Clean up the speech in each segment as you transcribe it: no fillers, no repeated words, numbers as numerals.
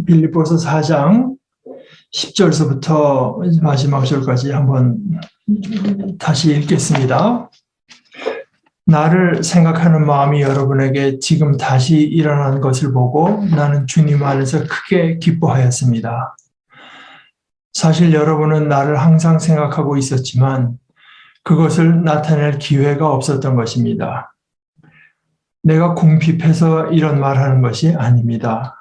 빌립보서 4장 10절서부터 마지막 절까지 한번 다시 읽겠습니다. 나를 생각하는 마음이 여러분에게 지금 다시 일어난 것을 보고 나는 주님 안에서 크게 기뻐하였습니다. 사실 여러분은 나를 항상 생각하고 있었지만 그것을 나타낼 기회가 없었던 것입니다. 내가 궁핍해서 이런 말하는 것이 아닙니다.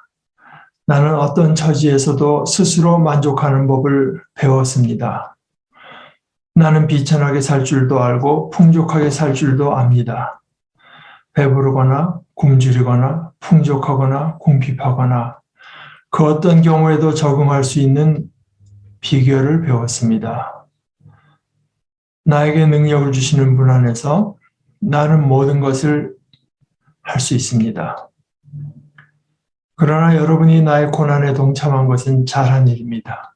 나는 어떤 처지에서도 스스로 만족하는 법을 배웠습니다. 나는 비천하게 살 줄도 알고 풍족하게 살 줄도 압니다. 배부르거나 굶주리거나 풍족하거나 궁핍하거나 그 어떤 경우에도 적응할 수 있는 비결을 배웠습니다. 나에게 능력을 주시는 분 안에서 나는 모든 것을 할 수 있습니다. 그러나 여러분이 나의 고난에 동참한 것은 잘한 일입니다.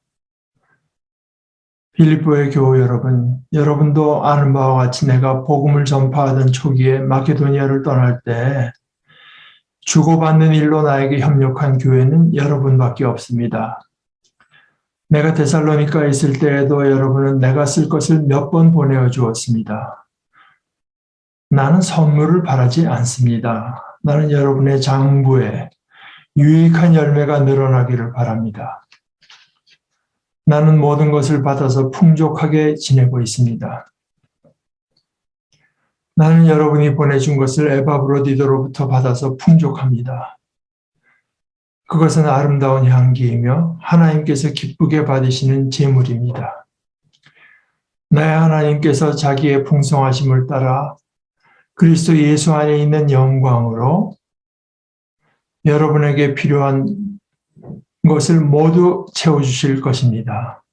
빌립보의 교우 여러분, 여러분도 아는 바와 같이 내가 복음을 전파하던 초기에 마케도니아를 떠날 때 주고받는 일로 나에게 협력한 교회는 여러분밖에 없습니다. 내가 데살로니카에 있을 때에도 여러분은 내가 쓸 것을 몇 번 보내어 주었습니다. 나는 선물을 바라지 않습니다. 나는 여러분의 장부에 유익한 열매가 늘어나기를 바랍니다. 나는 모든 것을 받아서 풍족하게 지내고 있습니다. 나는 여러분이 보내준 것을 에바브로디도로부터 받아서 풍족합니다. 그것은 아름다운 향기이며 하나님께서 기쁘게 받으시는 제물입니다. 나의 하나님께서 자기의 풍성하심을 따라 그리스도 예수 안에 있는 영광으로 여러분에게 필요한 것을 모두 채워주실 것입니다.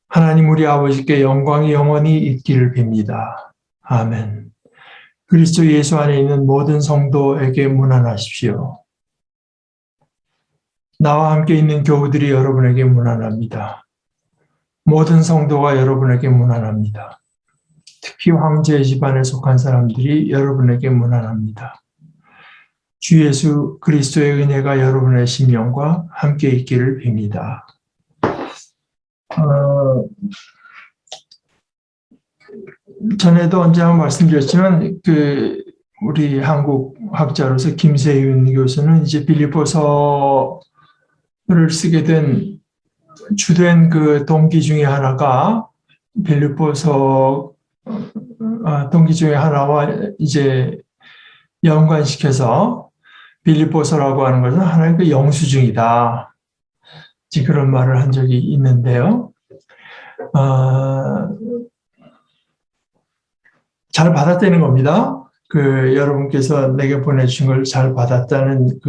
하나님 우리 아버지께 영광이 영원히 있기를 빕니다. 아멘. 그리스도 예수 안에 있는 모든 성도에게 문안하십시오. 나와 함께 있는 교우들이 여러분에게 문안합니다. 모든 성도가 여러분에게 문안합니다. 특히 황제의 집안에 속한 사람들이 여러분에게 문안합니다. 주 예수 그리스도의 은혜가 여러분의 심령과 함께 있기를 빕니다. 전에도 언제 한번 말씀드렸지만 우리 한국 학자로서 김세윤 교수는 이제 빌립보서를 쓰게 된 주된 그 동기 중에 하나가 빌립보서 동기 중에 하나와 이제 연관시켜서 빌립보서라고 하는 것은 하나의 그 영수증이다. 그런 말을 한 적이 있는데요. 잘 받았다는 겁니다. 여러분께서 내게 보내주신 걸 잘 받았다는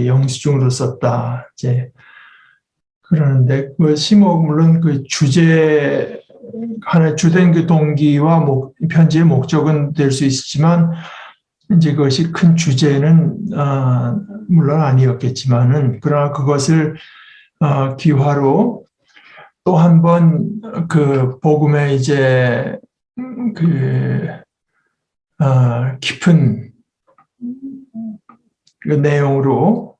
영수증으로 썼다. 이제 그러는데 물론 하나의 주된 그 동기와 편지의 목적은 될 수 있지만 이제 그것이 큰 주제는 물론 아니었겠지만은 그러나 그것을 기화로 또 한 번 복음의 이제 깊은 그 내용으로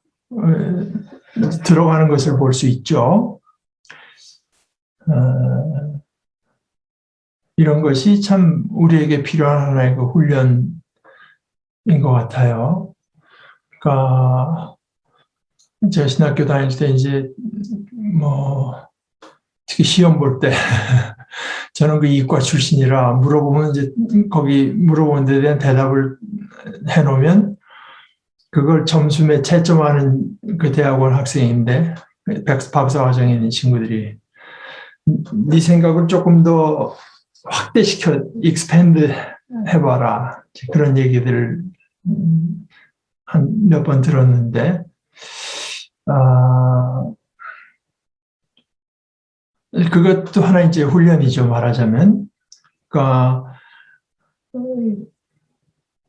들어가는 것을 볼 수 있죠. 이런 것이 참 우리에게 필요한 하나의 그 훈련인 것 같아요. 그러니까 제가 신학교 다닐 때 이제 특히 시험 볼 때 저는 그 이과 출신이라 물어보면 이제 거기 물어본 데 대한 대답을 해놓으면 그걸 점수에 채점하는 그 대학원 학생인데 박사 과정에 있는 친구들이 네 생각을 조금 더 확대시켜 익스팬드 해봐라 그런 얘기들을 한 몇 번 들었는데 그것도 하나 이제 훈련이죠, 말하자면. 그러니까,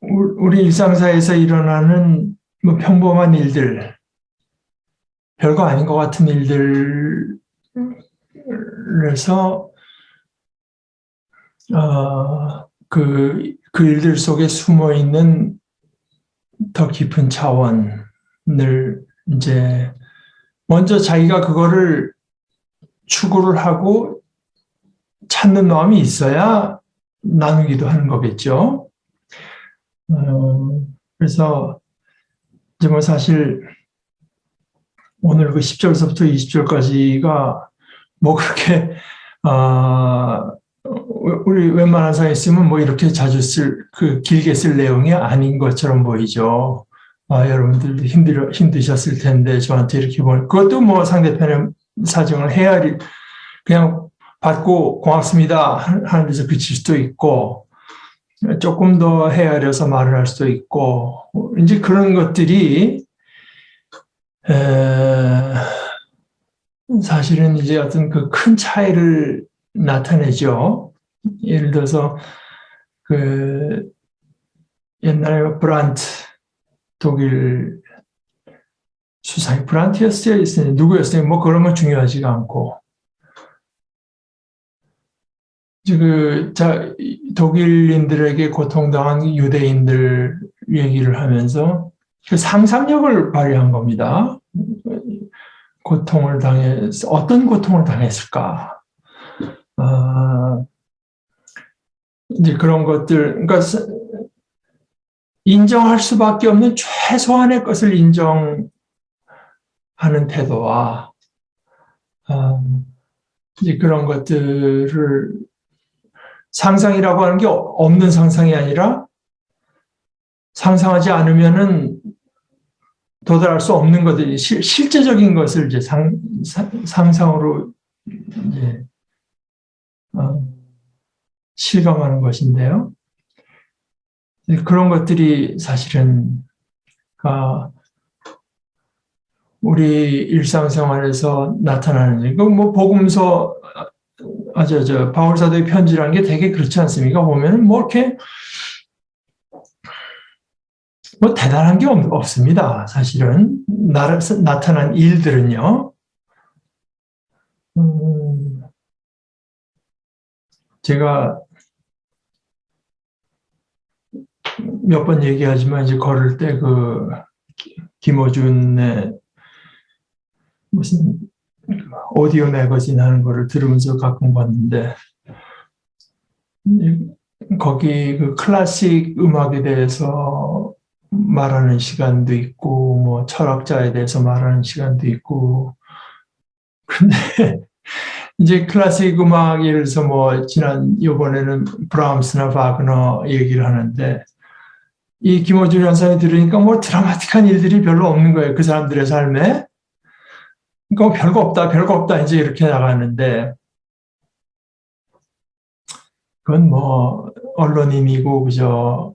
우리 일상사에서 일어나는 평범한 일들, 별거 아닌 것 같은 일들에서, 그 일들 속에 숨어 있는 더 깊은 차원을 이제 먼저 자기가 그거를 추구를 하고 찾는 마음이 있어야 나누기도 하는 거겠죠. 그래서 이제 뭐 사실 오늘 그 10절서부터 20절까지가 뭐 그렇게 우리 웬만한 사람이 쓰면 뭐 이렇게 자주 길게 쓸 내용이 아닌 것처럼 보이죠. 여러분들도 힘드셨을 텐데 저한테 이렇게 그것도 뭐 상대편의 사정을 헤아리 그냥 받고 고맙습니다 하는 데서 그칠 수도 있고 조금 더 헤아려서 말을 할 수도 있고 이제 그런 것들이 사실은 이제 어떤 그 큰 차이를 나타내죠. 예를 들어서 그 옛날에 브란트 독일 수상이 브란트였어요, 누구였어요? 뭐 그러면 중요하지가 않고 독일인들에게 고통당한 유대인들 얘기를 하면서 그 상상력을 발휘한 겁니다. 어떤 고통을 당했을까? 이제 그런 것들, 그러니까 인정할 수밖에 없는 최소한의 것을 인정하는 태도와 이제 그런 것들을 상상이라고 하는 게 없는 상상이 아니라 상상하지 않으면은 도달할 수 없는 것들이 실제적인 것을 이제 상상으로 이제 실감하는 것인데요. 그런 것들이 사실은 우리 일상생활에서 나타나는 뭐 복음서 바울 사도의 편지라는 게 되게 그렇지 않습니까? 보면은 뭐 이렇게 뭐 대단한 게 없습니다. 사실은 나타난 일들은요. 제가 몇 번 얘기하지만 이제 걸을 때 그 김어준의 무슨 오디오 매거진 하는 거를 들으면서 가끔 봤는데 거기 그 클래식 음악에 대해서 말하는 시간도 있고 뭐 철학자에 대해서 말하는 시간도 있고 근데 이제 클래식 음악 예를 들어서 뭐 요번에는 브람스나 바그너 얘기를 하는데 이 김어준 연사님 들으니까 뭐 드라마틱한 일들이 별로 없는 거예요. 그 사람들의 삶에. 그러니까 별거 없다 이제 이렇게 나가는데 그건 뭐 언론인이고 그저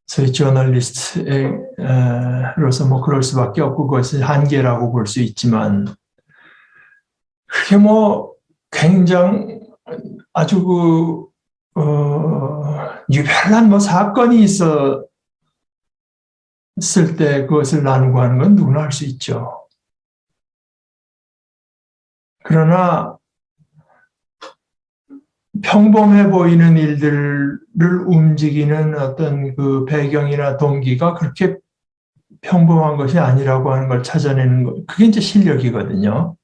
소위 저널리스트로서 뭐 그럴 수밖에 없고 그것이 한계라고 볼 수 있지만 그게 뭐 굉장히 아주 유별난 뭐 사건이 있었을 때 그것을 나누고 하는 건 누구나 할 수 있죠. 그러나 평범해 보이는 일들을 움직이는 어떤 그 배경이나 동기가 그렇게 평범한 것이 아니라고 하는 걸 찾아내는 것, 그게 이제 실력이거든요.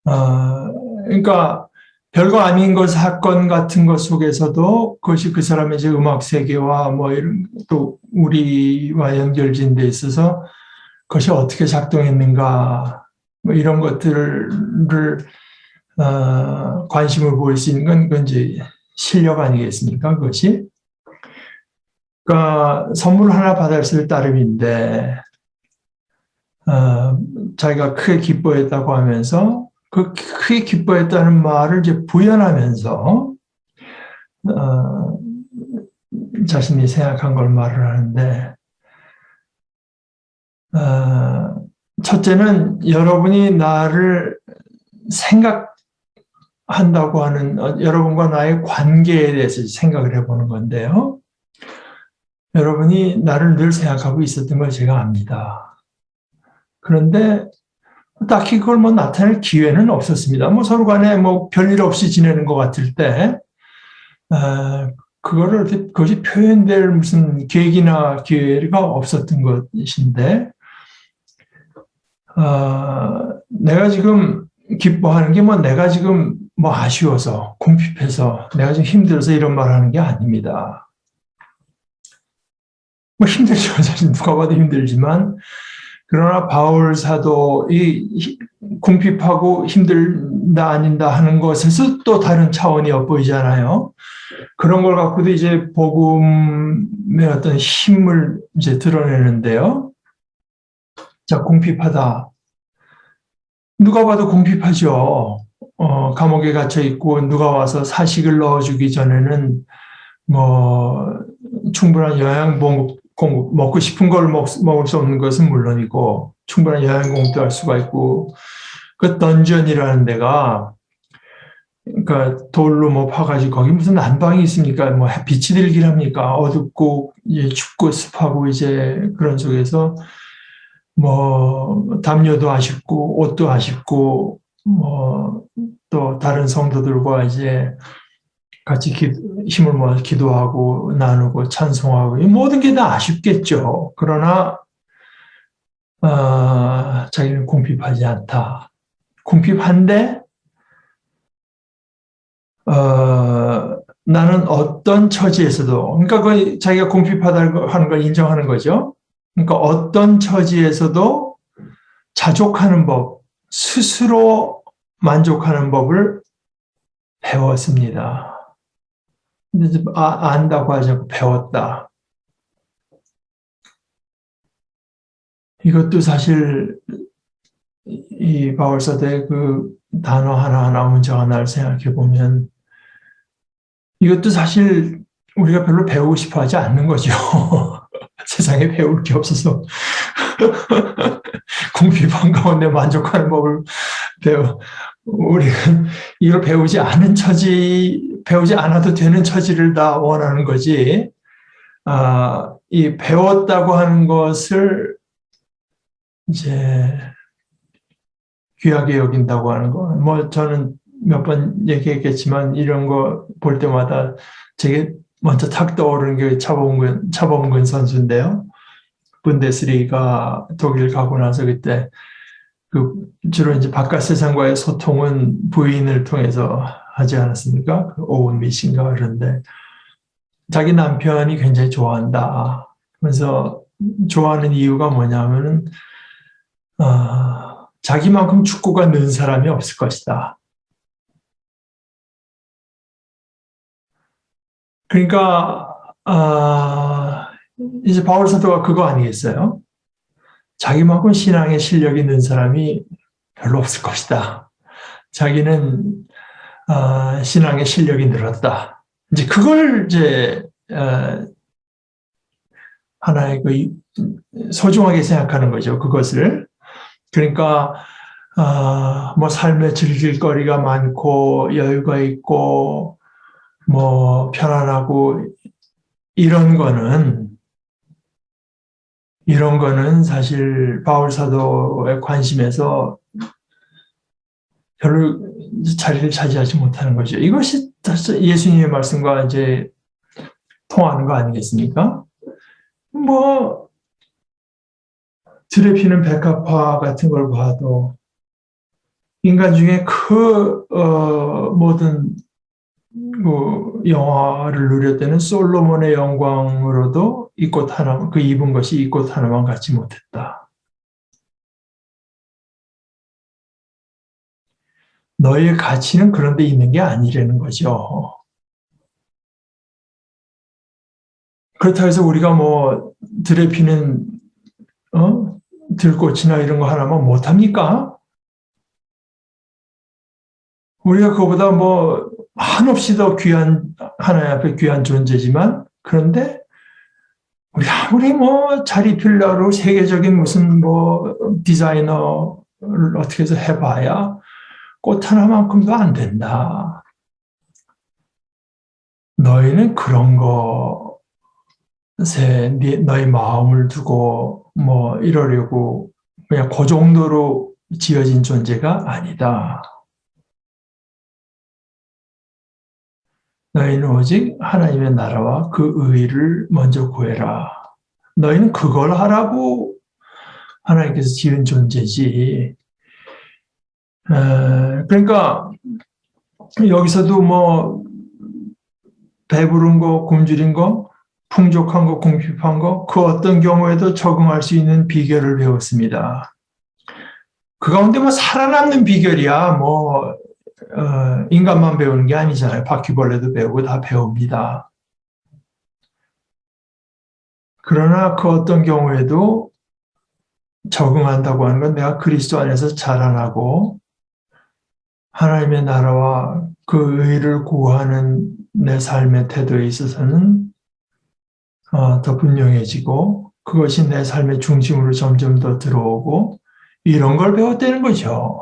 그러니까 별거 아닌 것 사건 같은 것 속에서도 그것이 그 사람의 이제 음악 세계와 뭐 이런 또 우리와 연결진 데 있어서 그것이 어떻게 작동했는가 뭐 이런 것들을 관심을 보일 수 있는 건 그건 이제 실력 아니겠습니까? 그것이. 그러니까 선물 하나 받았을 따름인데 자기가 크게 기뻐했다고 하면서 그 크게 기뻐했다는 말을 이제 부연하면서 자신이 생각한 걸 말을 하는데 첫째는 여러분이 나를 생각한다고 하는 여러분과 나의 관계에 대해서 생각을 해보는 건데요. 여러분이 나를 늘 생각하고 있었던 걸 제가 압니다. 그런데 딱히 그걸 뭐 나타낼 기회는 없었습니다. 뭐 서로 간에 뭐 별일 없이 지내는 것 같을 때, 그거를 어떻게 그것이 표현될 무슨 계기나 기회가 없었던 것인데, 내가 지금 기뻐하는 게 뭐 내가 지금 뭐 아쉬워서 궁핍해서 내가 지금 힘들어서 이런 말 하는 게 아닙니다. 뭐 힘들죠. 사실 누가 봐도 힘들지만, 그러나 바울 사도이 궁핍하고 힘들다 아닌다 하는 것에서 또 다른 차원이 엿보이잖아요. 그런 걸 갖고도 이제 복음의 어떤 힘을 이제 드러내는데요. 자, 궁핍하다. 누가 봐도 궁핍하죠. 감옥에 갇혀 있고 누가 와서 사식을 넣어주기 전에는 뭐 충분한 영양 공급, 먹고 싶은 걸 먹을 수 없는 것은 물론이고 충분한 영양 공급도 할 수가 있고, 그 던전이라는 데가 그러니까 돌로 뭐 파가지고 거기 무슨 난방이 있습니까? 뭐 빛이 들길 합니까? 어둡고 이제 춥고 습하고 이제 그런 속에서 뭐 담요도 아쉽고 옷도 아쉽고 뭐 또 다른 성도들과 이제 같이 힘을 모아 기도하고 나누고 찬송하고 이 모든 게 다 아쉽겠죠. 그러나 자기는 궁핍하지 않다. 궁핍한데 나는 어떤 처지에서도, 그러니까 그 자기가 궁핍하다고 하는 걸 인정하는 거죠. 그러니까 어떤 처지에서도 자족하는 법, 스스로 만족하는 법을 배웠습니다. 근데 안다고 하지 않고 배웠다. 이것도 사실 이 바울사도의 그 단어 하나하나 문장 하나를 생각해 보면 이것도 사실 우리가 별로 배우고 싶어 하지 않는 거죠. 세상에 배울 게 없어서 궁핍한 가운데 만족하는 법을 우리는 이걸 배우지 않은 처지, 배우지 않아도 되는 처지를 다 원하는 거지. 이 배웠다고 하는 것을 이제 귀하게 여긴다고 하는 거. 뭐 저는 몇 번 얘기했겠지만 이런 거 볼 때마다 제게 먼저 탁 떠오르는 게 차범근 선수인데요. 분데스리가 독일 가고 나서 그때 그 주로 이제 바깥 세상과의 소통은 부인을 통해서 하지 않았습니까? 그 오은 미신가 그런데 자기 남편이 굉장히 좋아한다. 그래서 좋아하는 이유가 뭐냐면은 자기만큼 축구가 는 사람이 없을 것이다. 그러니까 이제 바울 사도가 그거 아니겠어요? 자기만큼 신앙의 실력이 있는 사람이 별로 없을 것이다. 자기는 신앙의 실력이 늘었다. 이제 그걸 이제 하나의 그 소중하게 생각하는 거죠. 그것을. 그러니까 뭐 삶에 즐길 거리가 많고 여유가 있고 뭐 편안하고 이런 거는 사실 바울 사도의 관심에서 별로 자리를 차지하지 못하는 거죠. 이것이 예수님의 말씀과 이제 통하는 거 아니겠습니까? 뭐 들에 피는 백합화 같은 걸 봐도 인간 중에 그 모든 영화를 누렸다는 솔로몬의 영광으로도 이 꽃 하나, 그 입은 것이 이 꽃 하나만 갖지 못했다. 너의 가치는 그런 데 있는 게 아니라는 거죠. 그렇다고 해서 우리가 뭐 들에 피는 들꽃이나 이런 거 하나만 못합니까? 우리가 그거보다 뭐 한없이 더 귀한, 하나님 앞에 귀한 존재지만, 그런데 우리 아무리 뭐 잘 입히려고 세계적인 무슨 뭐 디자이너를 어떻게 해서 해봐야 꽃 하나만큼도 안 된다. 너희는 그런 것에 너희 마음을 두고 뭐 이러려고 그냥 그 정도로 지어진 존재가 아니다. 너희는 오직 하나님의 나라와 그 의를 먼저 구해라. 너희는 그걸 하라고 하나님께서 지은 존재지. 그러니까 여기서도 뭐 배부른 거, 굶주린 거, 풍족한 거, 궁핍한 거, 그 어떤 경우에도 적응할 수 있는 비결을 배웠습니다. 그 가운데 뭐 살아남는 비결이야 뭐 인간만 배우는 게 아니잖아요. 바퀴벌레도 배우고 다 배웁니다. 그러나 그 어떤 경우에도 적응한다고 하는 건 내가 그리스도 안에서 자라나고 하나님의 나라와 그 의를 구하는 내 삶의 태도에 있어서는 더 분명해지고 그것이 내 삶의 중심으로 점점 더 들어오고 이런 걸 배웠다는 거죠.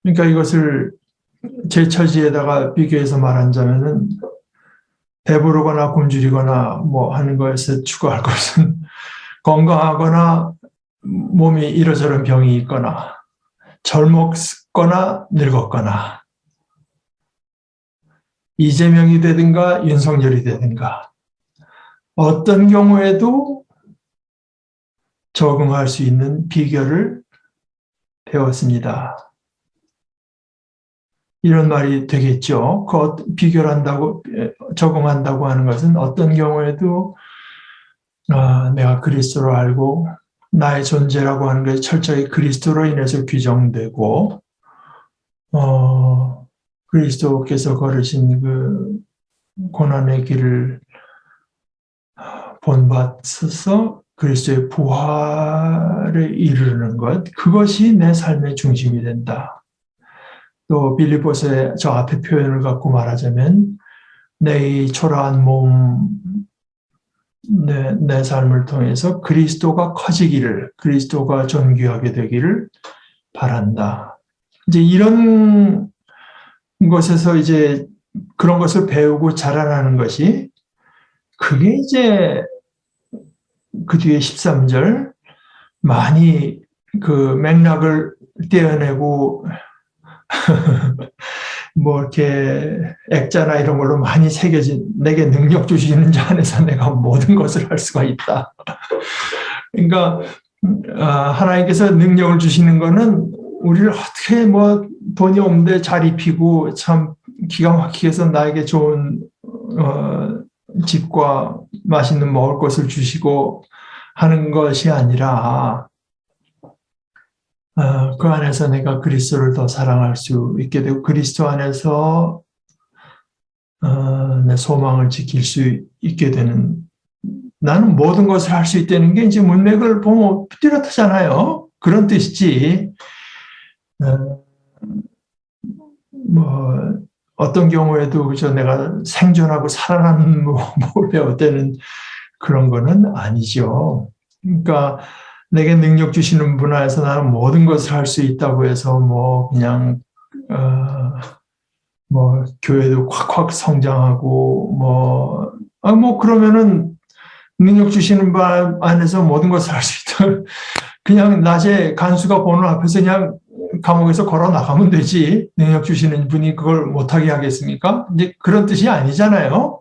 그러니까 이것을 제 처지에다가 비교해서 말한다면은 배부르거나 굶주리거나 뭐 하는 것에서 추구할 것은 건강하거나 몸이 이러저런 병이 있거나 젊었거나 늙었거나 이재명이 되든가 윤석열이 되든가 어떤 경우에도 적응할 수 있는 비결을 배웠습니다. 이런 말이 되겠죠. 그 비결한다고 적응한다고 하는 것은 어떤 경우에도 내가 그리스도를 알고 나의 존재라고 하는 것이 철저히 그리스도로 인해서 규정되고 그리스도께서 걸으신 그 고난의 길을 본받아서 그리스도의 부활에 이르는 것, 그것이 내 삶의 중심이 된다. 또 빌립보서의 저 앞에 표현을 갖고 말하자면 내 이 초라한 몸, 내 삶을 통해서 그리스도가 커지기를, 그리스도가 존귀하게 되기를 바란다. 이제 이런 것에서 이제 그런 것을 배우고 자라나는 것이 그게 이제 그 뒤에 13절 많이 그 맥락을 떼어내고 뭐 이렇게 액자나 이런 걸로 많이 새겨진 내게 능력 주시는 자 안에서 내가 모든 것을 할 수가 있다. 그러니까 하나님께서 능력을 주시는 거는 우리를 어떻게 뭐 돈이 없는데 잘 입히고 참 기가 막히게 해서 나에게 좋은 집과 맛있는 먹을 것을 주시고 하는 것이 아니라 그 안에서 내가 그리스도를 더 사랑할 수 있게 되고 그리스도 안에서 내 소망을 지킬 수 있게 되는 나는 모든 것을 할 수 있다는 게 이제 문맥을 보면 뚜렷하잖아요. 그런 뜻이지. 뭐 어떤 경우에도 그저 내가 생존하고 살아남는 법을 배웠다는 그런 거는 아니죠. 그러니까 내게 능력 주시는 분 안에서 나는 모든 것을 할 수 있다고 해서 뭐 그냥 뭐 교회도 콱콱 성장하고 뭐 그러면은 능력 주시는 분 안에서 모든 것을 할 수 있다. 그냥 낮에 간수가 보는 앞에서 그냥 감옥에서 걸어 나가면 되지. 능력 주시는 분이 그걸 못하게 하겠습니까? 이제 그런 뜻이 아니잖아요.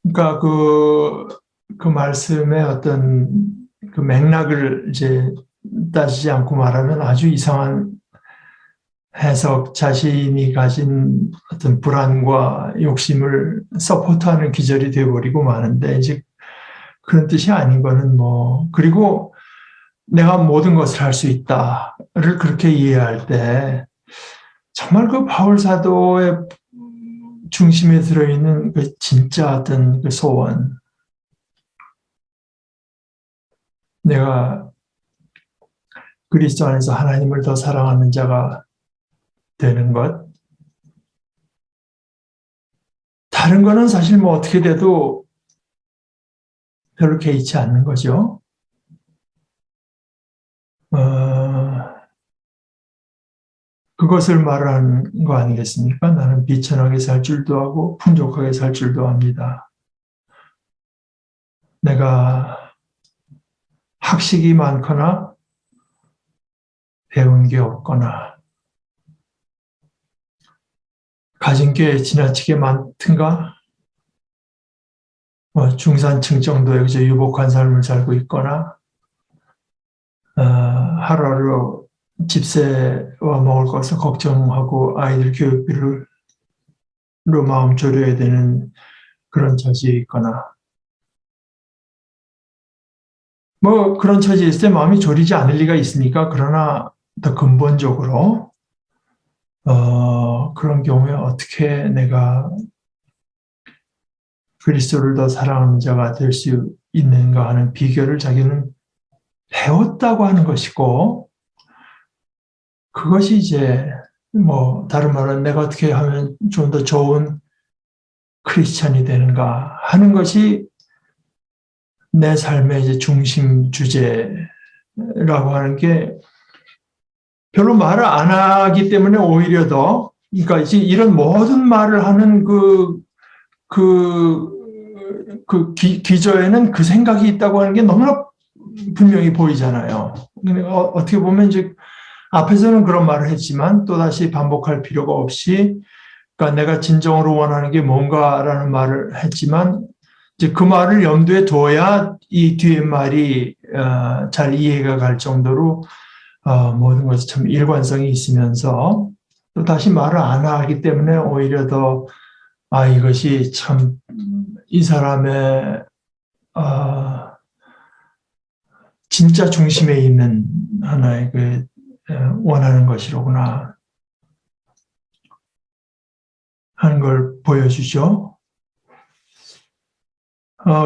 그러니까 그 말씀의 어떤 그 맥락을 이제 따지지 않고 말하면 아주 이상한 해석, 자신이 가진 어떤 불안과 욕심을 서포트하는 기절이 되어버리고 마는데 이제 그런 뜻이 아닌 거는 뭐 그리고 내가 모든 것을 할 수 있다를 그렇게 이해할 때 정말 그 바울 사도의 중심에 들어있는 그 진짜 어떤 그 소원, 내가 그리스도 안에서 하나님을 더 사랑하는 자가 되는 것. 다른 거는 사실 뭐 어떻게 돼도 별로 개의치 않는 거죠. 그것을 말하는 거 아니겠습니까? 나는 비천하게 살 줄도 하고 풍족하게 살 줄도 합니다. 내가 학식이 많거나 배운 게 없거나 가진 게 지나치게 많든가, 중산층 정도의 그저 유복한 삶을 살고 있거나, 하루하루 집세와 먹을 것을 걱정하고 아이들 교육비로 마음 졸여야 되는 그런 처지에 있거나, 뭐 그런 처지에 있을 때 마음이 졸이지 않을 리가 있습니까? 그러나 더 근본적으로 그런 경우에 어떻게 내가 그리스도를 더 사랑하는 자가 될 수 있는가 하는 비결을 자기는 배웠다고 하는 것이고, 그것이 이제 뭐 다른 말은 내가 어떻게 하면 좀 더 좋은 크리스찬이 되는가 하는 것이 내 삶의 이제 중심 주제라고 하는 게 별로 말을 안 하기 때문에 오히려 더, 그러니까 이제 이런 모든 말을 하는 기저에는 그 생각이 있다고 하는 게 너무나 분명히 보이잖아요. 어떻게 보면 이제 앞에서는 그런 말을 했지만 또다시 반복할 필요가 없이, 그러니까 내가 진정으로 원하는 게 뭔가라는 말을 했지만 이제 그 말을 염두에 둬야 이 뒤에 말이 잘 이해가 갈 정도로 모든 것이 참 일관성이 있으면서 또 다시 말을 안 하기 때문에 오히려 더 이것이 참 이 사람의 진짜 중심에 있는 하나의 그 원하는 것이로구나 하는 걸 보여주죠.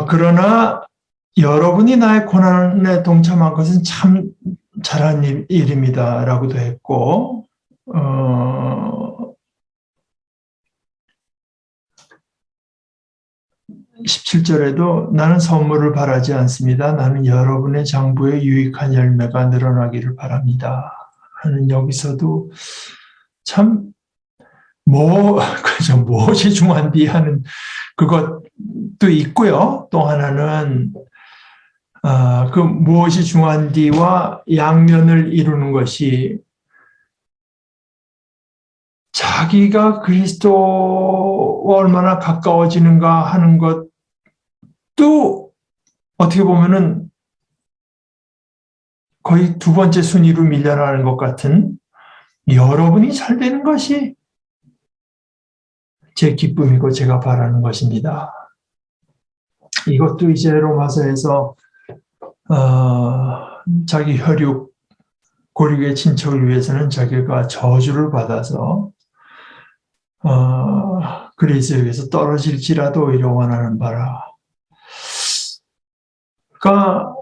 그러나 여러분이 나의 고난에 동참한 것은 참 잘한 일입니다라고도 했고, 17절에도 나는 선물을 바라지 않습니다. 나는 여러분의 장부에 유익한 열매가 늘어나기를 바랍니다. 하는 여기서도 참 그죠, 무엇이 중요한디 하는 그것도 있고요. 또 하나는 그 무엇이 중요한디와 양면을 이루는 것이 자기가 그리스도와 얼마나 가까워지는가 하는 것도 어떻게 보면은 거의 두 번째 순위로 밀려나는 것 같은, 여러분이 잘 되는 것이 제 기쁨이고 제가 바라는 것입니다. 이것도 이제 로마서에서 자기 고륙의 친척을 위해서는 자기가 저주를 받아서 그리스도에게서 떨어질지라도 오히려 원하는 바라. 그러니까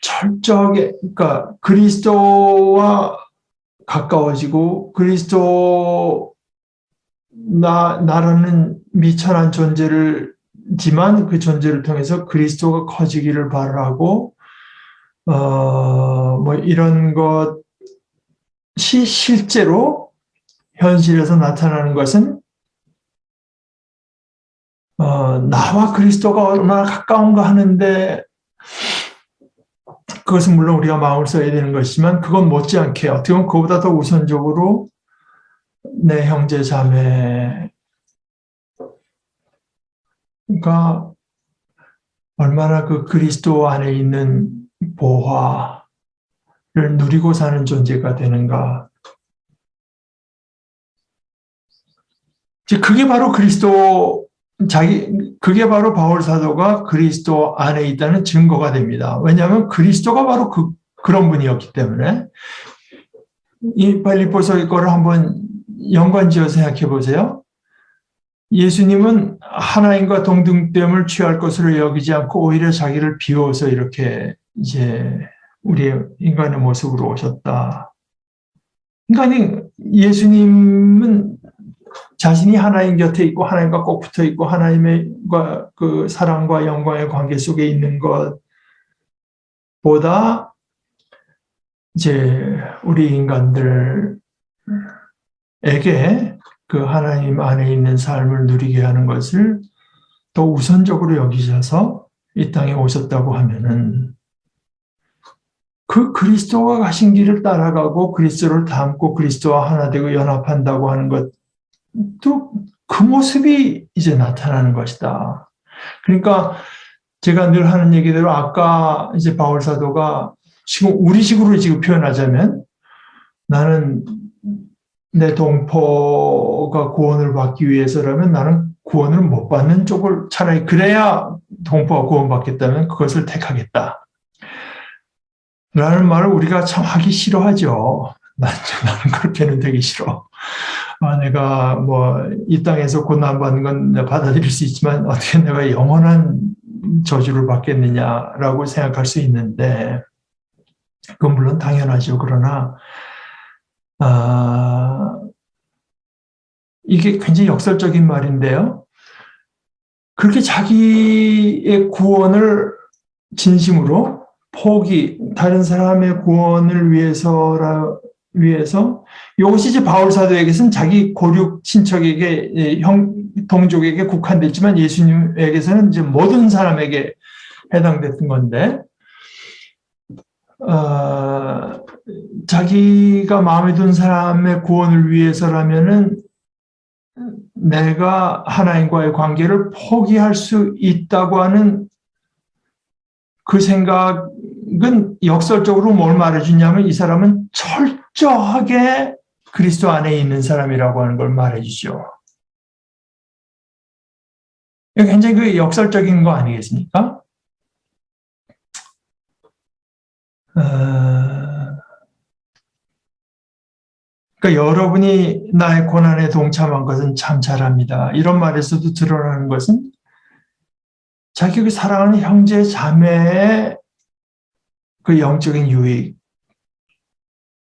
철저하게, 그러니까 그리스도와 가까워지고 나라는 미천한 존재지만 그 존재를 통해서 그리스도가 커지기를 바라고 뭐 이런 것이 실제로 현실에서 나타나는 것은 나와 그리스도가 얼마나 가까운가 하는데, 그것은 물론 우리가 마음을 써야 되는 것이지만 그건 못지않게 어떻게 보면 그보다 더 우선적으로 내 형제 자매가 얼마나 그 그리스도 안에 있는 보화를 누리고 사는 존재가 되는가. 그게 바로 그게 바로 바울 사도가 그리스도 안에 있다는 증거가 됩니다. 왜냐하면 그리스도가 바로 그런 분이었기 때문에. 이 빌립보서 거를 한번 연관지어서 생각해 보세요. 예수님은 하나님과 동등됨을 취할 것으로 여기지 않고 오히려 자기를 비워서 이렇게 이제 우리의 인간의 모습으로 오셨다. 그러니까 예수님은 자신이 하나님 곁에 있고 하나님과 꼭 붙어 있고 하나님과 그 사랑과 영광의 관계 속에 있는 것보다 이제 우리 인간들에게 그 하나님 안에 있는 삶을 누리게 하는 것을 더 우선적으로 여기셔서 이 땅에 오셨다고 하면은 그 그리스도가 가신 길을 따라가고 그리스도를 닮고 그리스도와 하나 되고 연합한다고 하는 것도 그 모습이 이제 나타나는 것이다. 그러니까 제가 늘 하는 얘기대로 아까 이제 바울 사도가 지금 우리식으로 지금 표현하자면 나는 내 동포가 구원을 받기 위해서라면 나는 구원을 못 받는 쪽을 차라리 그래야 동포가 구원받겠다면 그것을 택하겠다. 라는 말을 우리가 참 하기 싫어하죠. 나는 그렇게는 되기 싫어. 내가 뭐 이 땅에서 고난받는 건 받아들일 수 있지만 어떻게 내가 영원한 저주를 받겠느냐라고 생각할 수 있는데 그건 물론 당연하죠. 그러나 이게 굉장히 역설적인 말인데요. 그렇게 자기의 구원을 진심으로 다른 사람의 구원을 위해서 이것이 이제 바울 사도에게서는 자기 고륙 친척에게 동족에게 국한됐지만 예수님에게서는 이제 모든 사람에게 해당됐던 건데 자기가 마음에 든 사람의 구원을 위해서라면은 내가 하나님과의 관계를 포기할 수 있다고 하는 그 생각은 역설적으로 뭘 말해주냐면 이 사람은 철저하게 그리스도 안에 있는 사람이라고 하는 걸 말해주죠. 굉장히 그 역설적인 거 아니겠습니까? 그러니까 여러분이 나의 고난에 동참한 것은 참 잘합니다. 이런 말에서도 드러나는 것은 자기 그 사랑하는 형제 자매의 그 영적인 유익,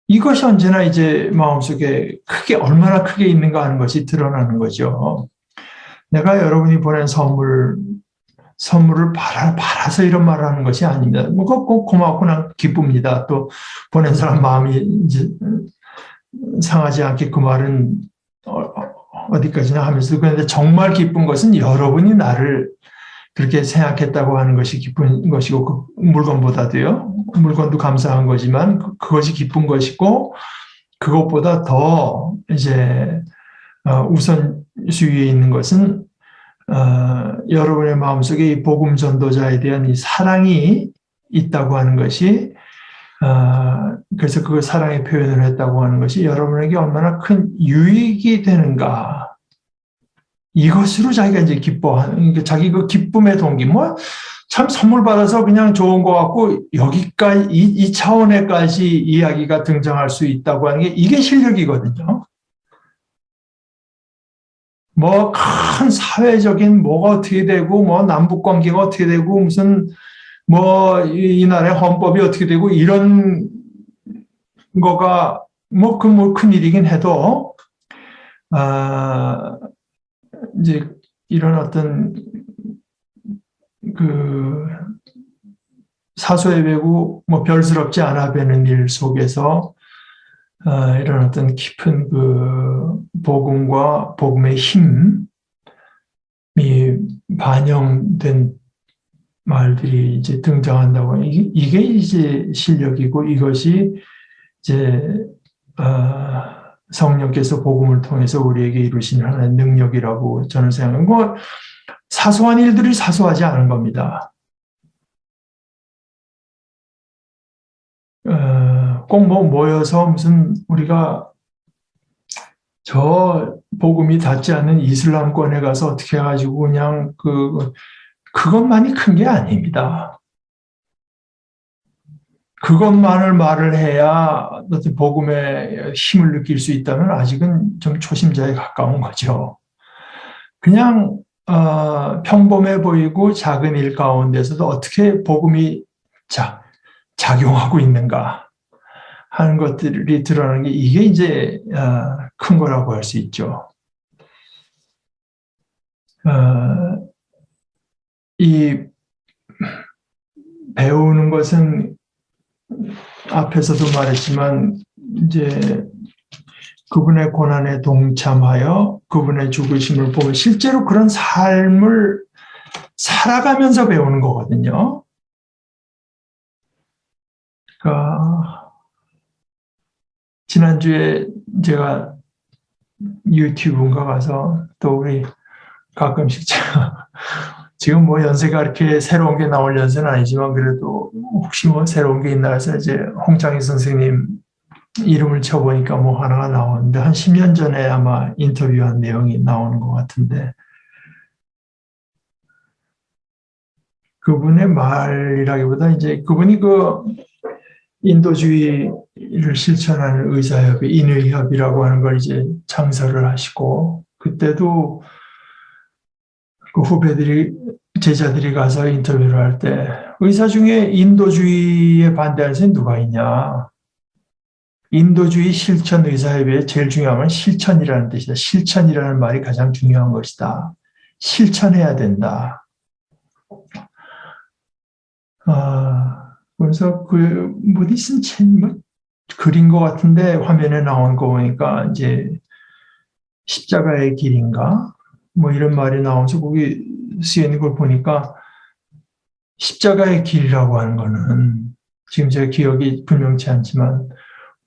이것이 언제나 이제 마음속에 얼마나 크게 있는가 하는 것이 드러나는 거죠. 내가 여러분이 보낸 선물을 받아서 이런 말을 하는 것이 아닙니다. 뭐 꼭 고맙고 난 기쁩니다. 또 보낸 사람 마음이 이제 상하지 않게 그 말은 어디까지나 하면서 그런데 정말 기쁜 것은 여러분이 나를 그렇게 생각했다고 하는 것이 기쁜 것이고 그 물건보다도요. 물건도 감사한 거지만 그것이 기쁜 것이고 그것보다 더 이제 우선순위에 있는 것은 여러분의 마음속에 이 복음 전도자에 대한 이 사랑이 있다고 하는 것이 그래서 그 사랑의 표현을 했다고 하는 것이 여러분에게 얼마나 큰 유익이 되는가. 이것으로 자기가 이제 기뻐하는, 자기 그 기쁨의 동기, 참 선물 받아서 그냥 좋은 것 같고, 여기까지, 이 차원에까지 이야기가 등장할 수 있다고 하는 게 이게 실력이거든요. 큰 사회적인 뭐가 어떻게 되고, 남북 관계가 어떻게 되고, 무슨, 이 나라의 헌법이 어떻게 되고, 이런 거가, 큰 일이긴 해도, 이제 이런 어떤 그 사소해 배고 별스럽지 않아 배는 일 속에서 이런 어떤 깊은 그 복음과 복음의 힘이 반영된 말들이 이제 등장한다고 이게 이제 실력이고 이것이 이제 성령께서 복음을 통해서 우리에게 이루신 하나의 능력이라고 저는 생각하고 사소한 일들이 사소하지 않은 겁니다. 꼭 모여서 무슨 우리가 저 복음이 닿지 않는 이슬람권에 가서 어떻게 해가지고 그냥 그것만이 큰 게 아닙니다. 그것만을 말을 해야 어떤 복음의 힘을 느낄 수 있다면 아직은 좀 초심자에 가까운 거죠. 그냥 평범해 보이고 작은 일 가운데서도 어떻게 복음이 작용하고 있는가 하는 것들이 드러나는 게 이게 이제 큰 거라고 할 수 있죠. 이 배우는 것은 앞에서도 말했지만 이제 그분의 고난에 동참하여 그분의 죽으심을 보고 실제로 그런 삶을 살아가면서 배우는 거거든요. 지난주에 제가 유튜브인가 가서 또 우리 가끔씩 지금 뭐 연세가 이렇게 새로운 게 나올 연세는 아니지만 그래도 혹시 뭐 새로운 게 있나 해서 이제 홍창희 선생님 이름을 쳐보니까 뭐 하나가 나오는데 한 10년 전에 아마 인터뷰한 내용이 나오는 것 같은데 그분의 말이라기보다 이제 그분이 인도주의를 실천하는 의사협회, 인의협이라고 하는 걸 이제 창설을 하시고 그때도 그 후배들이 제자들이 가서 인터뷰를 할 때 의사 중에 인도주의에 반대하는 사람이 누가 있냐? 인도주의 실천 의사협의회 제일 중요한 건 실천이라는 뜻이다. 실천이라는 말이 가장 중요한 것이다. 실천해야 된다. 그래서 어디 쓴 책, 글인 것 같은데 화면에 나온 거 보니까 이제 십자가의 길인가? 뭐 이런 말이 나오면서 거기 쓰여 있는 걸 보니까 십자가의 길이라고 하는 거는 지금 제가 기억이 분명치 않지만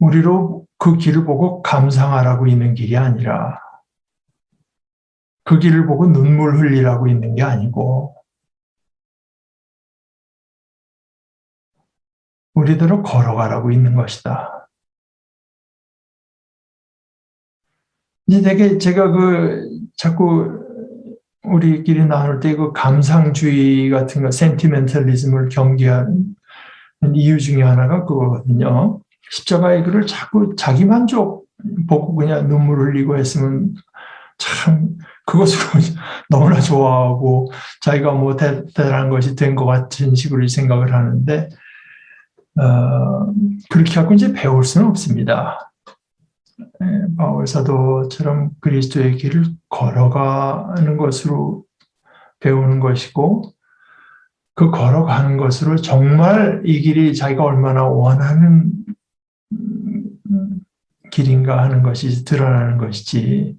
우리로 그 길을 보고 감상하라고 있는 길이 아니라 그 길을 보고 눈물 흘리라고 있는 게 아니고 우리대로 걸어가라고 있는 것이다. 이제 되게 제가 자꾸 우리끼리 나눌 때 그 감상주의 같은 거, 센티멘털리즘을 경계하는 이유 중에 하나가 그거거든요. 십자가의 글을 자꾸 자기 만족 보고 그냥 눈물 흘리고 했으면 참 그것으로 너무나 좋아하고 자기가 뭐 대단한 것이 된 것 같은 식으로 생각을 하는데 그렇게 하고 이제 배울 수는 없습니다. 바울 사도처럼 그리스도의 길을 걸어가는 것으로 배우는 것이고 그 걸어가는 것으로 정말 이 길이 자기가 얼마나 원하는 길인가 하는 것이 드러나는 것이지.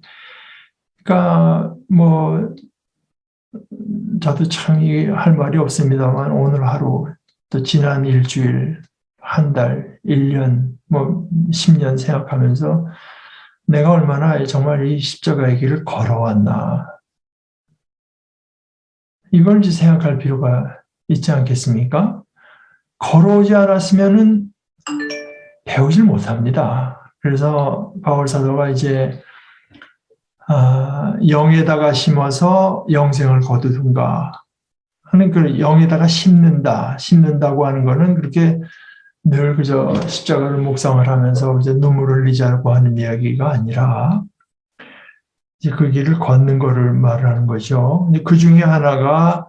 그러니까 뭐 저도 참 할 말이 없습니다만 오늘 하루 또 지난 일주일, 한 달, 1년, 뭐 10년 생각하면서 내가 얼마나 정말 이 십자가의 길을 걸어왔나. 이걸 이제 생각할 필요가 있지 않겠습니까? 걸어오지 않았으면은 배우질 못합니다. 그래서 바울 사도가 이제 영에다가 심어서 영생을 거두든가 하는 그 영에다가 심는다고 하는 거는 그렇게 늘 그저 십자가를 묵상을 하면서 이제 눈물을 흘리자고 하는 이야기가 아니라 이제 그 길을 걷는 거를 말하는 거죠. 그 중에 하나가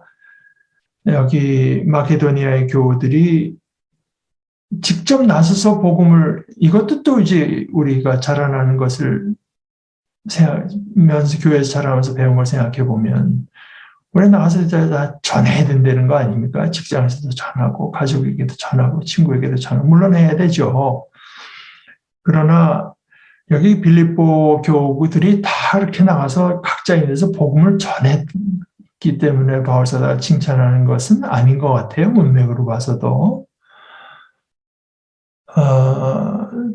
여기 마케도니아의 교우들이 직접 나서서 복음을 이것도 또 이제 우리가 자라나는 것을 교회에서 자라면서 배운 걸 생각해 보면 우리 나가서 다 전해야 된다는 거 아닙니까? 직장에서도 전하고 가족에게도 전하고 친구에게도 전하고 물론 해야 되죠. 그러나 여기 빌립보 교우들이 다 이렇게 나가서 각자에 대해서 복음을 전했기 때문에 바울사도가 칭찬하는 것은 아닌 것 같아요. 문맥으로 봐서도.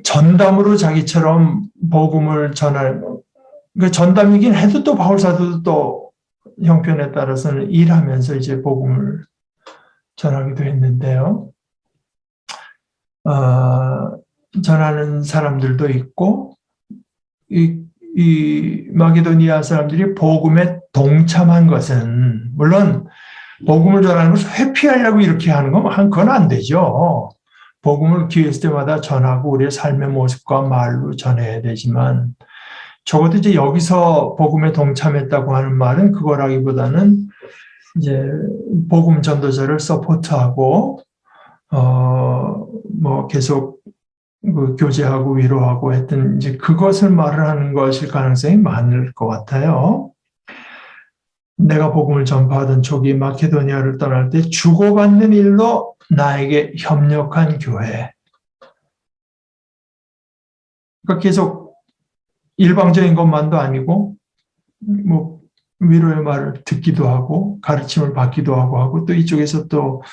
전담으로 자기처럼 복음을 그러니까 전담이긴 해도 또 바울사도도 또 형편에 따라서는 일하면서 이제 복음을 전하기도 했는데요. 전하는 사람들도 있고, 이 마게도니아 사람들이 복음에 동참한 것은, 물론 복음을 전하는 것을 회피하려고 이렇게 하는 건 그건 안 되죠. 복음을 기회 있을 때마다 전하고 우리의 삶의 모습과 말로 전해야 되지만, 적어도 이제 여기서 복음에 동참했다고 하는 말은 그거라기보다는 이제 복음 전도자를 서포트하고 뭐 계속 교제하고 위로하고 했던 이제 그것을 말을 하는 것일 가능성이 많을 것 같아요. 내가 복음을 전파하던 초기 마케도니아를 떠날 때 주고받는 일로 나에게 협력한 교회. 그러니까 계속 일방적인 것만도 아니고 뭐 위로의 말을 듣기도 하고 가르침을 받기도 하고 또 이쪽에서 또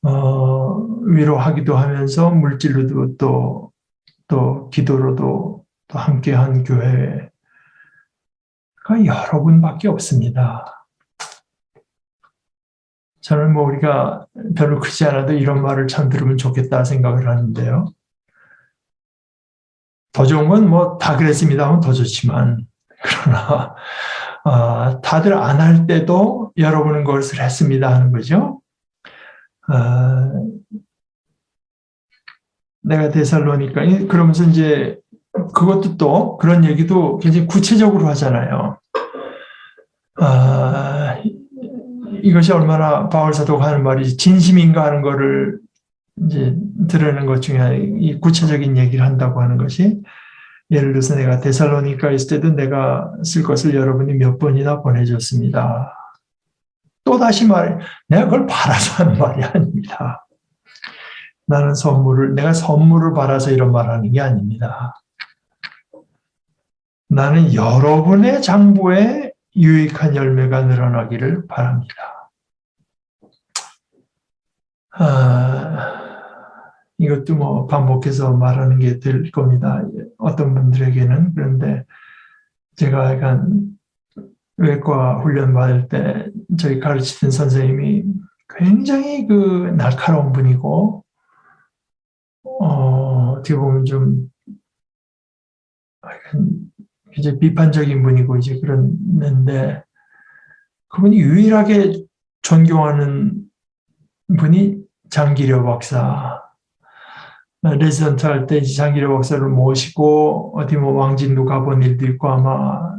위로하기도 하면서 물질로도 또 기도로도 또 함께한 교회가 여러분밖에 없습니다. 저는 뭐 우리가 별로 크지 않아도 이런 말을 참 들으면 좋겠다 생각을 하는데요. 더 좋은 건 뭐 다 그랬습니다 하면 더 좋지만, 그러나 다들 안 할 때도 여러분은 그것을 했습니다 하는 거죠. 내가 데살로니가 그러면서 이제 그것도 또 그런 얘기도 굉장히 구체적으로 하잖아요. 이것이 얼마나 바울 사도가 하는 말이 진심인가 하는 거를 이제 드러내는 것 중에 이 구체적인 얘기를 한다고 하는 것이, 예를 들어서 내가 데살로니가 있을 때도 내가 쓸 것을 여러분이 몇 번이나 보내줬습니다. 또 다시 말해, 내가 그걸 바라서 하는 말이 아닙니다. 내가 선물을 받아서 이런 말 하는 게 아닙니다. 나는 여러분의 장부에 유익한 열매가 늘어나기를 바랍니다. 이것도 뭐 반복해서 말하는 게 될 겁니다. 어떤 분들에게는. 그런데 제가 약간 외과 훈련 받을 때 저희 가르치던 선생님이 굉장히 그 날카로운 분이고, 어떻게 보면 좀 이제 비판적인 분이고 이제 그랬는데, 그분이 유일하게 존경하는 분이 장기려 박사. 레지던트 할 때 장기려 박사를 모시고 어디 뭐 왕진도 가본 일도 있고 아마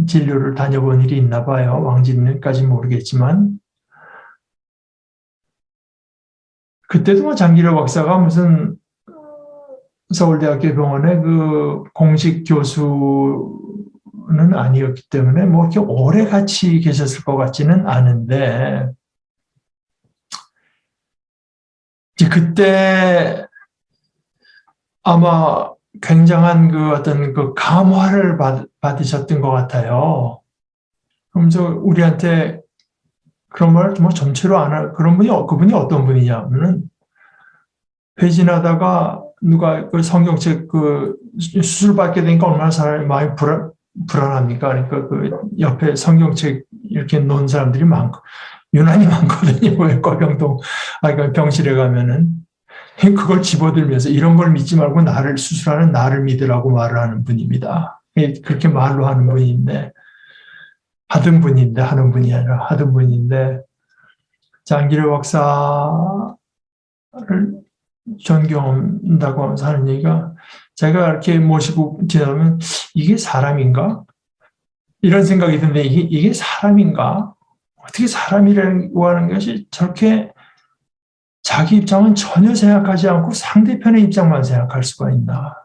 진료를 다녀본 일이 있나 봐요. 왕진까지 모르겠지만. 그때도 뭐 장기려 박사가 무슨 서울대학교 병원의 그 공식 교수는 아니었기 때문에 뭐 이렇게 오래 같이 계셨을 것 같지는 않은데, 이제 그때 아마 굉장한 그 어떤 그 감화를 받으셨던 것 같아요. 그러면서 우리한테 그런 말을 뭐 점체로 안 할, 그분이 어떤 분이냐면은, 회진하다가 누가 그 성경책 그 수술 받게 되니까 얼마나 사람이 많이 불안합니까? 그러니까 그 옆에 성경책 이렇게 놓은 사람들이 유난히 많거든요. 외과병동, 그러니까 병실에 가면은. 그걸 집어들면서 이런 걸 믿지 말고 수술하는 나를 믿으라고 말을 하는 분입니다. 그렇게 말로 하는 분인데, 하는 분이 아니라 하던 분인데, 장기려 박사를 존경한다고 하면서 하는 얘기가, 제가 이렇게 모시고 지나면 이게 사람인가? 이런 생각이 드는데, 이게 사람인가? 어떻게 사람이라고 하는 것이 저렇게 자기 입장은 전혀 생각하지 않고 상대편의 입장만 생각할 수가 있나?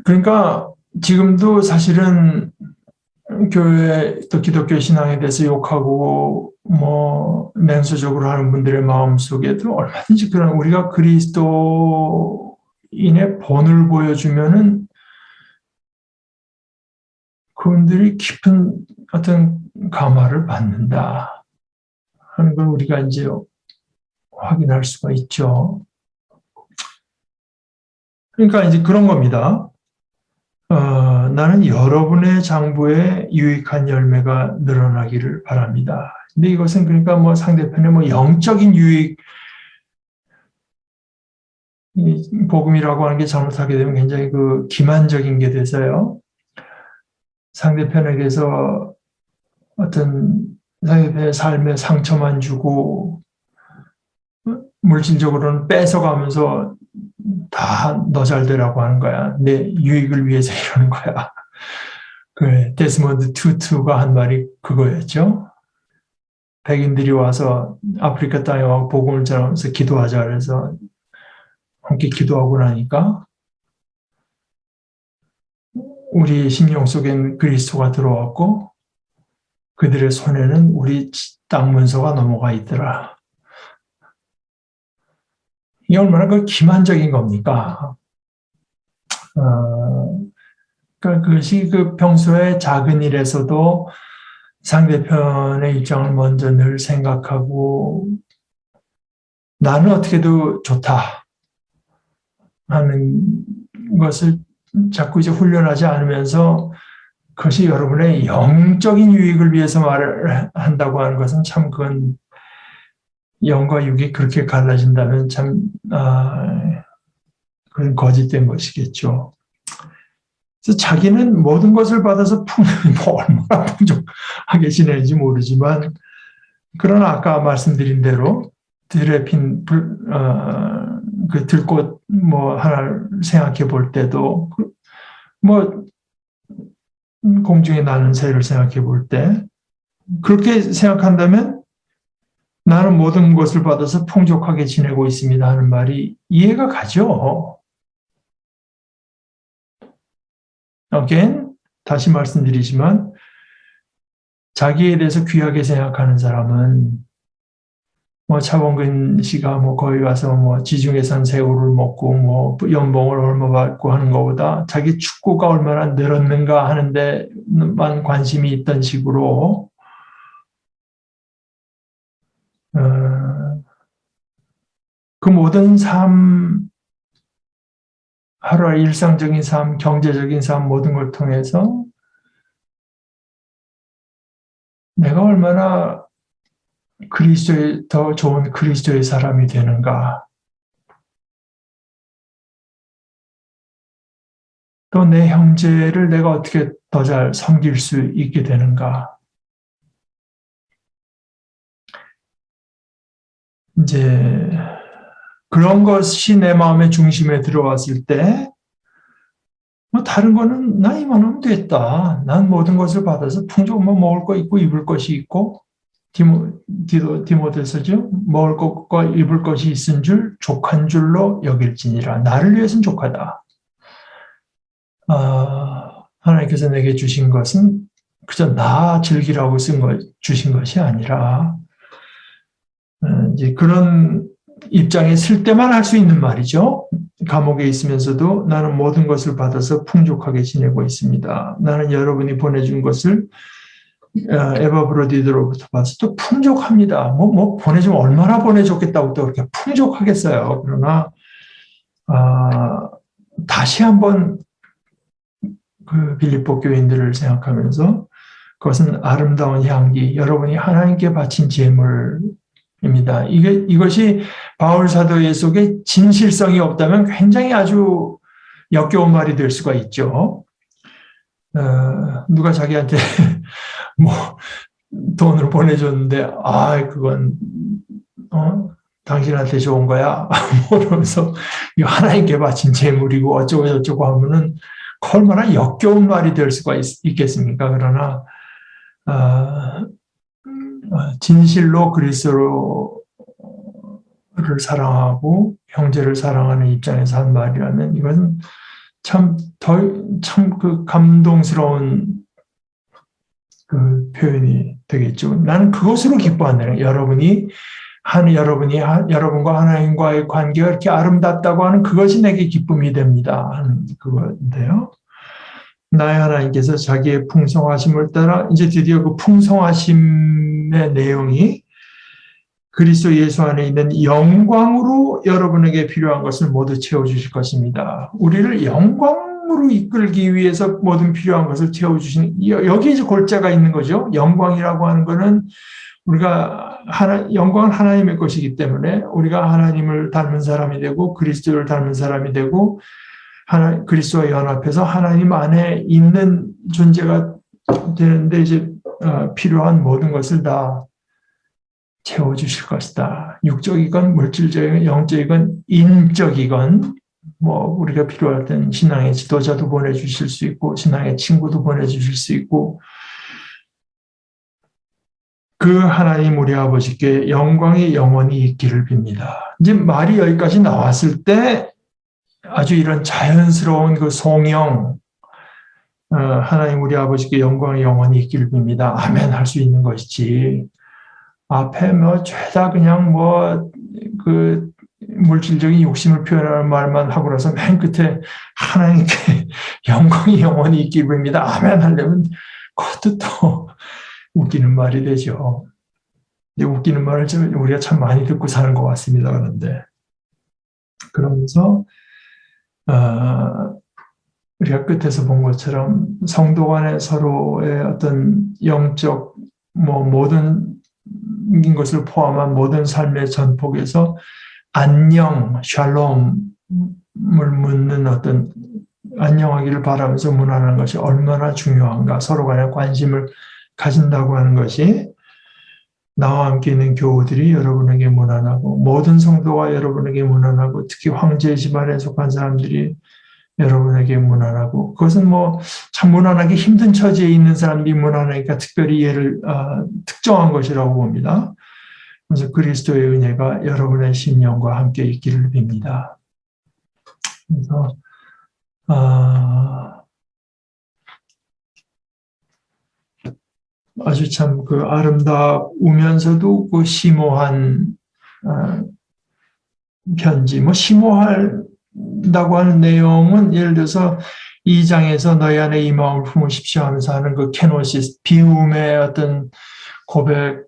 그러니까 지금도 사실은 교회 또 기독교 신앙에 대해서 욕하고 뭐 냉소적으로 하는 분들의 마음 속에도 얼마든지 그런, 우리가 그리스도인의 본을 보여주면은 그분들이 깊은 어떤 감화를 받는다 하는 걸 우리가 이제 확인할 수가 있죠. 그러니까 이제 그런 겁니다. 나는 여러분의 장부에 유익한 열매가 늘어나기를 바랍니다. 근데 이것은 그러니까 뭐 상대편의 뭐 영적인 유익, 복음이라고 하는 게 잘못하게 되면 굉장히 그 기만적인 게 돼서요. 상대편에게서 어떤 상대편의 삶에 상처만 주고 물질적으로는 뺏어가면서 다 너 잘 되라고 하는 거야. 내 유익을 위해서 이러는 거야. 그 데스몬드 투투가 한 말이 그거였죠. 백인들이 와서 아프리카 땅에 와서 복음을 전하면서 기도하자 그래서 함께 기도하고 나니까 우리 심령 속엔 그리스도가 들어왔고 그들의 손에는 우리 땅 문서가 넘어가 있더라. 이게 얼마나 그 기만적인 겁니까? 그러니까 그것이 그 평소에 작은 일에서도 상대편의 입장을 먼저 늘 생각하고 나는 어떻게도 좋다 하는 것을 자꾸 이제 훈련하지 않으면서 그것이 여러분의 영적인 유익을 위해서 말을 한다고 하는 것은 참 그건 영과 육이 그렇게 갈라진다면 참 그건 거짓된 것이겠죠. 그래서 자기는 모든 것을 받아서 뭐 얼마나 풍족하게 지내는지 모르지만 그러나 아까 말씀드린 대로 들에 핀 그 들꽃 뭐 하나를 생각해 볼 때도 뭐 공중에 나는 새를 생각해 볼 때 그렇게 생각한다면 나는 모든 것을 받아서 풍족하게 지내고 있습니다 하는 말이 이해가 가죠. again, 다시 말씀드리지만 자기에 대해서 귀하게 생각하는 사람은 뭐 차범근 씨가 뭐 거기 가서 뭐 지중해 산 새우를 먹고 뭐 연봉을 얼마 받고 하는 것보다 자기 축구가 얼마나 늘었는가 하는 데만 관심이 있던 식으로 그 모든 삶, 하루의 일상적인 삶, 경제적인 삶 모든 걸 통해서 내가 얼마나 그리스도의 더 좋은 그리스도의 사람이 되는가, 또 내 형제를 내가 어떻게 더 잘 섬길 수 있게 되는가. 이제 그런 것이 내 마음의 중심에 들어왔을 때, 뭐 다른 거는 나 이만하면 됐다. 난 모든 것을 받아서 풍족 뭐 먹을 거 있고 입을 것이 있고 디모데서죠. 먹을 것과 입을 것이 있은 줄 족한 줄로 여길지니라. 나를 위해서는 족하다. 하나님께서 내게 주신 것은 그저 나 즐기라고 주신 것이 아니라 이제 그런 입장에 쓸 때만 할 수 있는 말이죠. 감옥에 있으면서도 나는 모든 것을 받아서 풍족하게 지내고 있습니다. 나는 여러분이 보내준 것을 에바브로디드로부터 봐서 또 풍족합니다. 뭐 보내주면 얼마나 보내줬겠다고 또 그렇게 풍족하겠어요. 그러나 다시 한번 그 빌립보 교인들을 생각하면서 그것은 아름다운 향기, 여러분이 하나님께 바친 제물입니다. 이것이 바울 사도의 속에 진실성이 없다면 굉장히 아주 역겨운 말이 될 수가 있죠. 누가 자기한테 뭐 돈을 보내줬는데 그건 당신한테 좋은 거야. 그러면서 이거 하나님께 바친 제물이고 어쩌고 저쩌고 하면은 얼마나 역겨운 말이 될 수가 있겠습니까? 그러나 진실로 그리스도를 사랑하고 형제를 사랑하는 입장에서 한 말이라면 이것은 참 그 감동스러운 그 표현이 되겠죠. 나는 그것으로 기뻐한다는 거예요. 여러분과 하나님과의 관계가 이렇게 아름답다고 하는 그것이 내게 기쁨이 됩니다. 하는 그건데요. 나의 하나님께서 자기의 풍성하심을 따라 이제 드디어 그 풍성하심의 내용이 그리스도 예수 안에 있는 영광으로 여러분에게 필요한 것을 모두 채워주실 것입니다. 우리를 영광으로 이끌기 위해서 모든 필요한 것을 채워주시는, 여기에 이제 골자가 있는 거죠. 영광이라고 하는 것은 영광은 하나님의 것이기 때문에 우리가 하나님을 닮은 사람이 되고 그리스도를 닮은 사람이 되고 그리스도와 연합해서 하나님 안에 있는 존재가 되는데 이제 필요한 모든 것을 다 채워주실 것이다. 육적이건 물질적이건 영적이건 인적이건 뭐 우리가 필요할 땐 신앙의 지도자도 보내주실 수 있고 신앙의 친구도 보내주실 수 있고 그 하나님 우리 아버지께 영광이 영원히 있기를 빕니다. 이제 말이 여기까지 나왔을 때 아주 이런 자연스러운 그 송영 하나님 우리 아버지께 영광이 영원히 있기를 빕니다. 아멘 할 수 있는 것이지 앞에 뭐 죄다 그냥 뭐 그 물질적인 욕심을 표현하는 말만 하고 나서 맨 끝에 하나님께 영광이 영원히 있기 바랍니다. 아멘 하려면 그것도 또 웃기는 말이 되죠. 근데 웃기는 말을 우리가 참 많이 듣고 사는 것 같습니다. 그러면서 우리가 끝에서 본 것처럼 성도 간의 서로의 어떤 영적 모든 것을 포함한 모든 삶의 전폭에서 안녕, 샬롬을 묻는 어떤 안녕하기를 바라면서 문안하는 것이 얼마나 중요한가, 서로 간에 관심을 가진다고 하는 것이 나와 함께 있는 교우들이 여러분에게 문안하고 모든 성도가 여러분에게 문안하고 특히 황제의 집안에 속한 사람들이 여러분에게 문안하고 그것은 참 문안하기 힘든 처지에 있는 사람들이 문안하니까 특별히 얘를 특정한 것이라고 봅니다. 그래서 그리스도의 은혜가 여러분의 심령과 함께 있기를 빕니다. 그래서 아주 참 그 아름다우면서도 그 심오한 편지, 심오하다고 하는 내용은 예를 들어서 2장에서 너희 안에 이 마음을 품으십시오 하면서 하는 그 케노시스, 비움의 어떤 고백은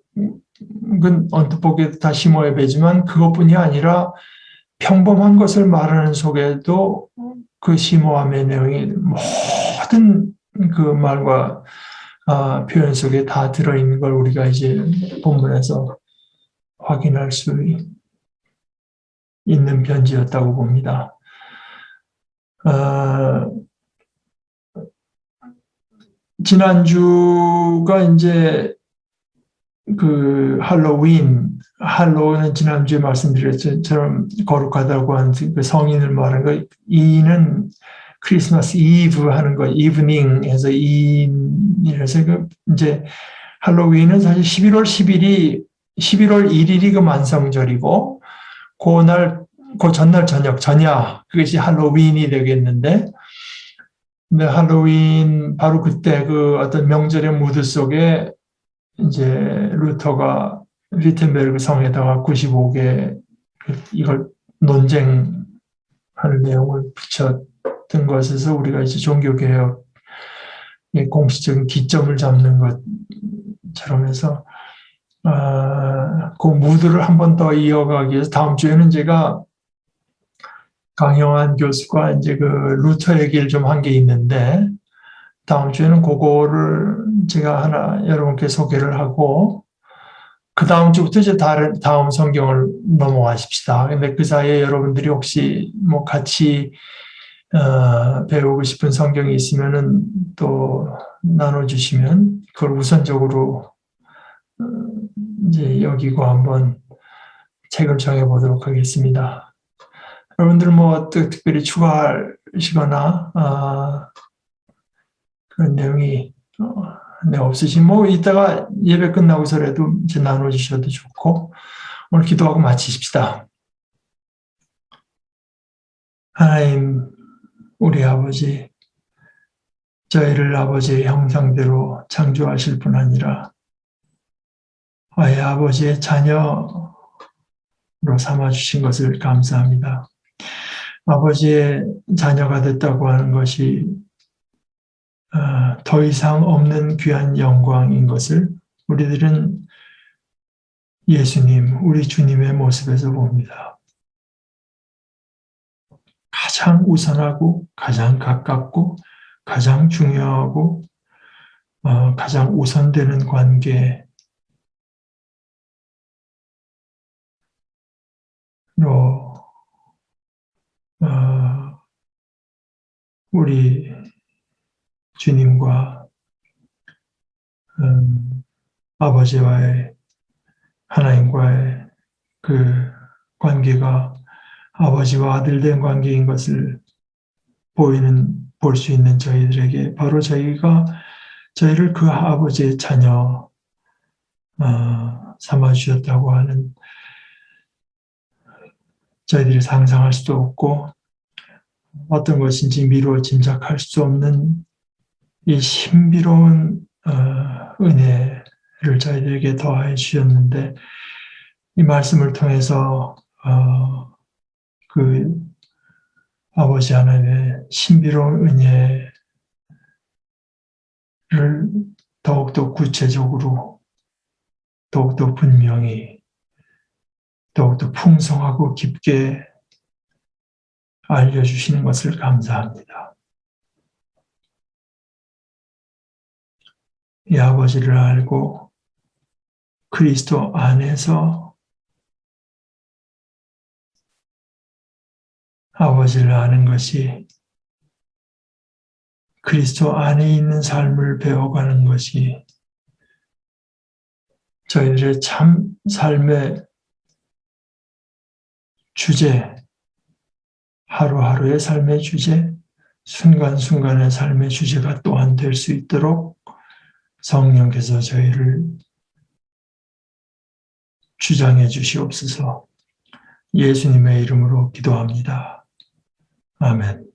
언뜻 보기에도 다 심오해 보이지만 그것뿐이 아니라 평범한 것을 말하는 속에도 그 심오함의 내용이 모든 그 말과 표현 속에 다 들어있는 걸 우리가 이제 본문에서 확인할 수 있는 편지였다고 봅니다. 지난주가 이제 그 할로윈은 지난주에 말씀드렸처럼 거룩하다고 하는 그 성인을 말하는 거, 이는 크리스마스 이브 하는 거, 이브닝에서 이인이라서 이제 할로윈은 사실 11월 1일이 그 만성절이고 그 전날 저녁 그것이 할로윈이 되겠는데, 근데 할로윈 바로 그때 그 어떤 명절의 무드 속에 이제 루터가 위텐베르그 성에다가 95개 이걸 논쟁하는 내용을 붙였던 것에서 우리가 이제 종교개혁의 공식적인 기점을 잡는 것처럼 해서 그 무드를 한 번 더 이어가기 위해서 다음 주에는 제가 강영환 교수가 이제 그 루터 얘기를 좀 한 게 있는데 다음 주에는 그거를 제가 하나 여러분께 소개를 하고 그 다음 주부터 이제 다음 성경을 넘어가십시다. 근데 그 사이에 여러분들이 혹시 같이 배우고 싶은 성경이 있으면은 또 나눠주시면 그걸 우선적으로 이제 여기고 한번 책을 정해보도록 하겠습니다. 여러분들 특별히 추가하시거나 그런 내용이 없으시면 이따가 예배 끝나고서라도 이제 나눠주셔도 좋고 오늘 기도하고 마치십시다. 하나님, 우리 아버지, 저희를 아버지의 형상대로 창조하실 뿐 아니라 아예 아버지의 자녀로 삼아주신 것을 감사합니다. 아버지의 자녀가 됐다고 하는 것이 더 이상 없는 귀한 영광인 것을 우리들은 예수님, 우리 주님의 모습에서 봅니다. 가장 우선하고 가장 가깝고 가장 중요하고 가장 우선되는 관계로 우리 주님과 아버지와의 하나님과의 그 관계가 아버지와 아들 된 관계인 것을 볼 수 있는 저희들에게 바로 저희를 그 아버지의 자녀 삼아주셨다고 하는 저희들이 상상할 수도 없고 어떤 것인지 미루어 짐작할 수 없는 이 신비로운 은혜를 저희들에게 더하여 주셨는데 이 말씀을 통해서 그 아버지 하나님의 신비로운 은혜를 더욱더 구체적으로, 더욱더 분명히, 더욱더 풍성하고 깊게 알려주시는 것을 감사합니다. 이 아버지를 알고 그리스도 안에서 아버지를 아는 것이, 그리스도 안에 있는 삶을 배워가는 것이 저희들의 참 삶의 주제, 하루하루의 삶의 주제, 순간순간의 삶의 주제가 또한 될 수 있도록 성령께서 저희를 주장해 주시옵소서. 예수님의 이름으로 기도합니다. 아멘.